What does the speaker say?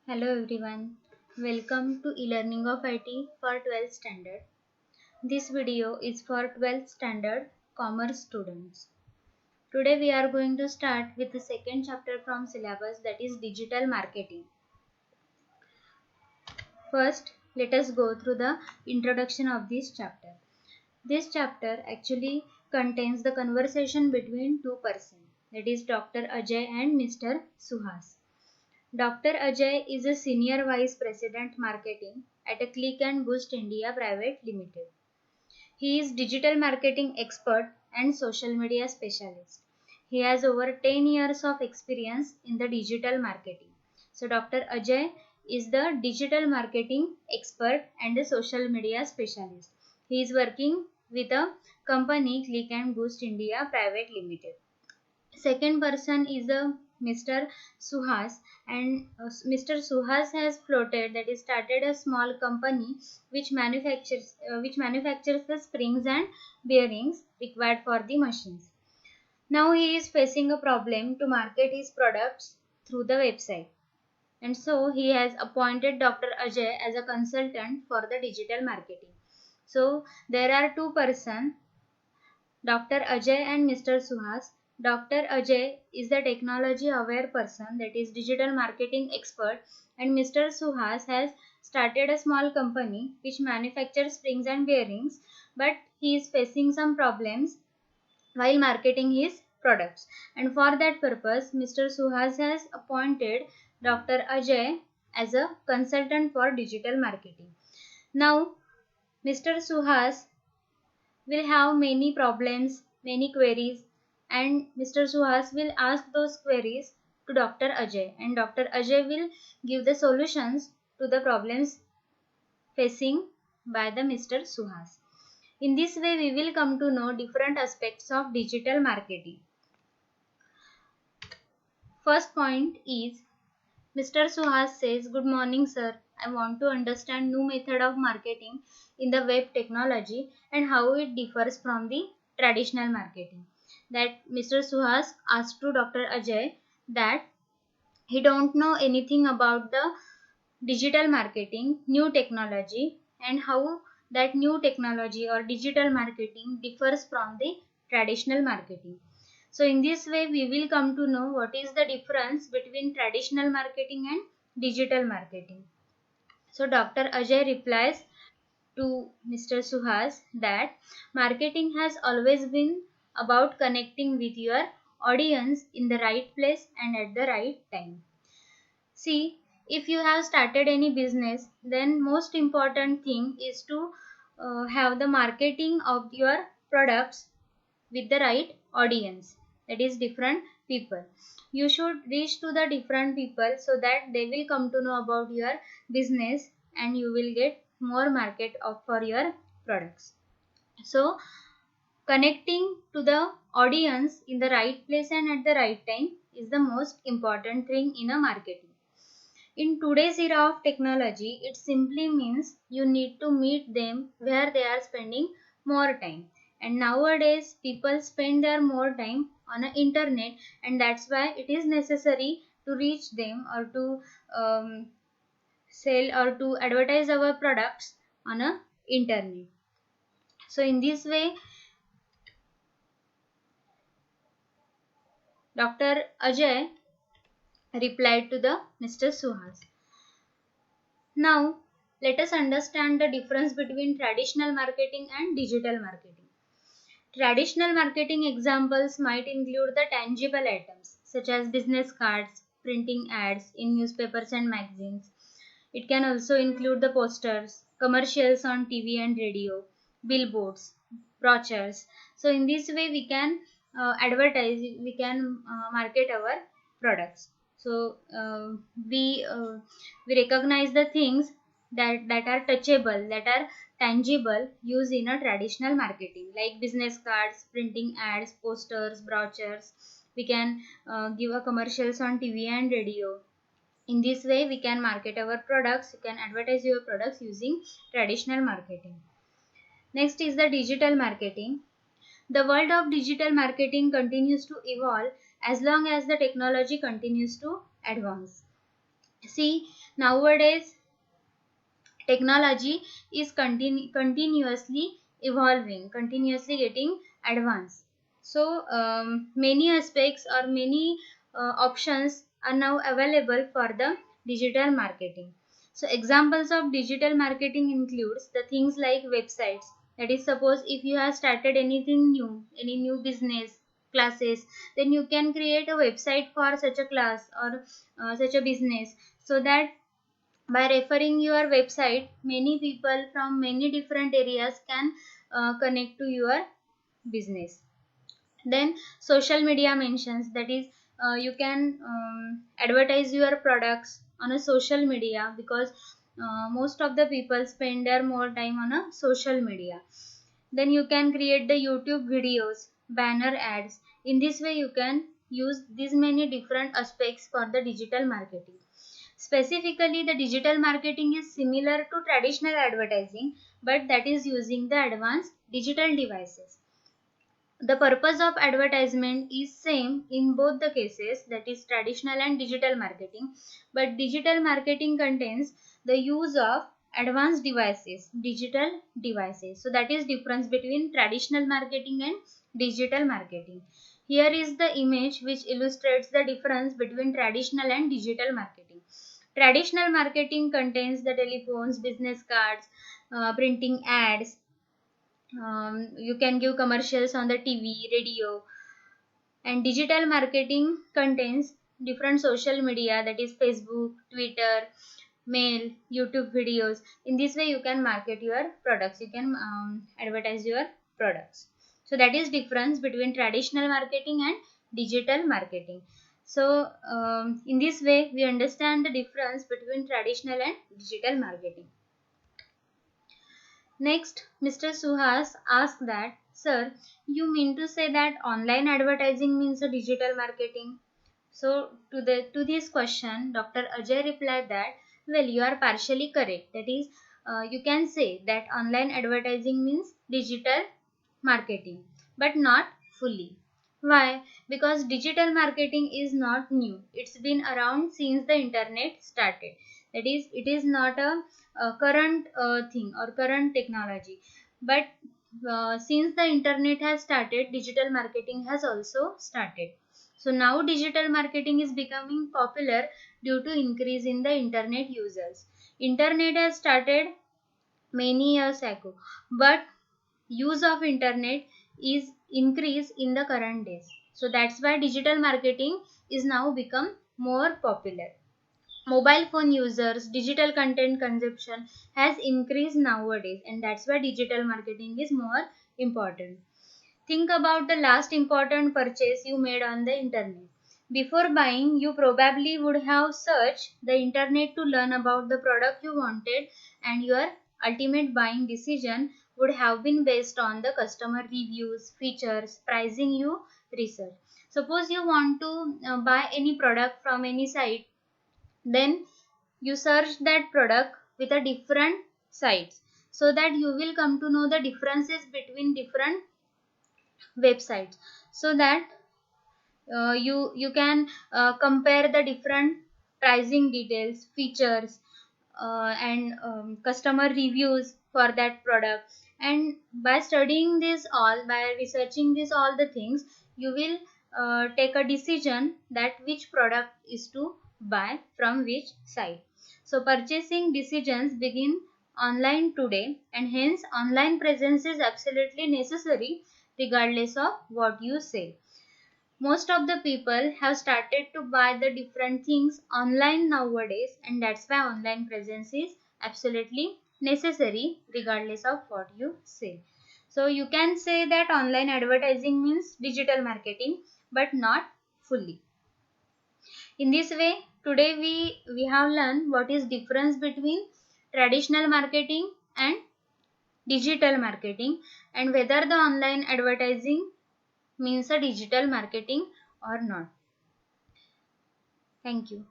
Hello everyone, welcome to e-learning of IT for 12th standard. This video is for 12th standard commerce students. Today we are going to start with the second chapter from syllabus, that is digital marketing. First, let us go through the introduction of this chapter. This chapter actually contains the conversation between two persons, that is Dr. Ajay and Mr. Suhas. Dr. Ajay is a Senior Vice President Marketing at a Click and Boost India Private Limited. He is digital marketing expert and social media specialist. He has over 10 years of experience in the digital marketing. So Dr. Ajay is the digital marketing expert and a social media specialist. He is working with a company Click and Boost India Private Limited. Second person is a Mr. Suhas, and Mr. Suhas has floated, that is started a small company which manufactures the springs and bearings required for the machines. Now he is facing a problem to market his products through the website, and so he has appointed Dr. Ajay as a consultant for the digital marketing. So there are two persons, Dr. Ajay and Mr. Suhas. Dr. Ajay is the technology aware person, that is digital marketing expert, and Mr. Suhas has started a small company which manufactures springs and bearings, but he is facing some problems while marketing his products, and for that purpose Mr. Suhas has appointed Dr. Ajay as a consultant for digital marketing. Now Mr. Suhas will have many problems, many queries, and Mr. Suhas will ask those queries to Dr. Ajay, and Dr. Ajay will give the solutions to the problems facing by the Mr. Suhas. In this way, we will come to know different aspects of digital marketing. First point is Mr. Suhas says, "Good morning, sir. I want to understand new method of marketing in the web technology and how it differs from the traditional marketing." That Mr. Suhas asked to Dr. Ajay that he don't know anything about the digital marketing, new technology, and how that new technology or digital marketing differs from the traditional marketing. So in this way, we will come to know what is the difference between traditional marketing and digital marketing. So Dr. Ajay replies to Mr. Suhas that marketing has always been about connecting with your audience in the right place and at the right time. See, if you have started any business, then most important thing is to have the marketing of your products with the right audience, that is different people. You should reach to the different people so that they will come to know about your business and you will get more market for your products. So connecting to the audience in the right place and at the right time is the most important thing in a marketing. In today's era of technology, it simply means you need to meet them where they are spending more time. And nowadays, people spend their more time on the internet, and that's why it is necessary to reach them or to sell or to advertise our products on the internet. So in this way, Dr. Ajay replied to the Mr. Suhas. Now, let us understand the difference between traditional marketing and digital marketing. Traditional marketing examples might include the tangible items such as business cards, printing ads in newspapers and magazines. It can also include the posters, commercials on TV and radio, billboards, brochures. So in this way we can advertise, we can market our products. So we recognize the things that are touchable, that are tangible, used in a traditional marketing, like business cards, printing ads, posters, brochures. We can give a commercials on TV and radio. In this way we can market our products, you can advertise your products using traditional marketing. Next is the digital marketing. The world of digital marketing continues to evolve as long as the technology continues to advance. See, nowadays technology is continuously evolving, continuously getting advanced. So many aspects or many options are now available for the digital marketing. So examples of digital marketing includes the things like websites. That is, suppose if you have started anything new, any new business classes, then you can create a website for such a class or such a business, so that by referring your website, many people from many different areas can connect to your business. Then social media mentions, that is, you can advertise your products on a social media, because most of the people spend their more time on a social media. Then you can create the YouTube videos, banner ads. In this way you can use these many different aspects for the digital marketing. Specifically, the digital marketing is similar to traditional advertising, but that is using the advanced digital devices. The purpose of advertisement is same in both the cases, that is traditional and digital marketing, but digital marketing contains the use of advanced devices, digital devices. So that is difference between traditional marketing and digital marketing. Here is the image which illustrates the difference between traditional and digital marketing. Traditional marketing contains the telephones, business cards, printing ads. You can give commercials on the TV, radio. And digital marketing contains different social media, that is Facebook, Twitter, mail, YouTube videos. In this way you can market your products, you can advertise your products. So that is difference between traditional marketing and digital marketing. So in this way we understand the difference between traditional and digital marketing. Next, Mr. Suhas asked that, Sir, you mean to say that online advertising means a digital marketing? So, to this question, Dr. Ajay replied that, well, you are partially correct. That is, you can say that online advertising means digital marketing, but not fully. Why? Because digital marketing is not new. It's been around since the internet started. That is, it is not a current thing or current technology. But since the internet has started, digital marketing has also started. So now digital marketing is becoming popular due to increase in the internet users. Internet has started many years ago, but use of internet is increased in the current days. So that's why digital marketing is now become more popular. Mobile phone users, digital content consumption has increased nowadays, and that's why digital marketing is more important. Think about the last important purchase you made on the internet. Before buying, you probably would have searched the internet to learn about the product you wanted, and your ultimate buying decision would have been based on the customer reviews, features, pricing you research. Suppose you want to buy any product from any site, then you search that product with a different sites, so that you will come to know the differences between different websites, so that you can compare the different pricing details, features, and customer reviews for that product. And by studying this all, by researching this all the things, you will take a decision that which product is to buy from which site. So purchasing decisions begin online today, and hence online presence is absolutely necessary regardless of what you say. Most of the people have started to buy the different things online nowadays, and that's why online presence is absolutely necessary regardless of what you say. So you can say that online advertising means digital marketing, but not fully. In this way, today we have learned what is difference between traditional marketing and digital marketing, and whether the online advertising means a digital marketing or not. Thank you.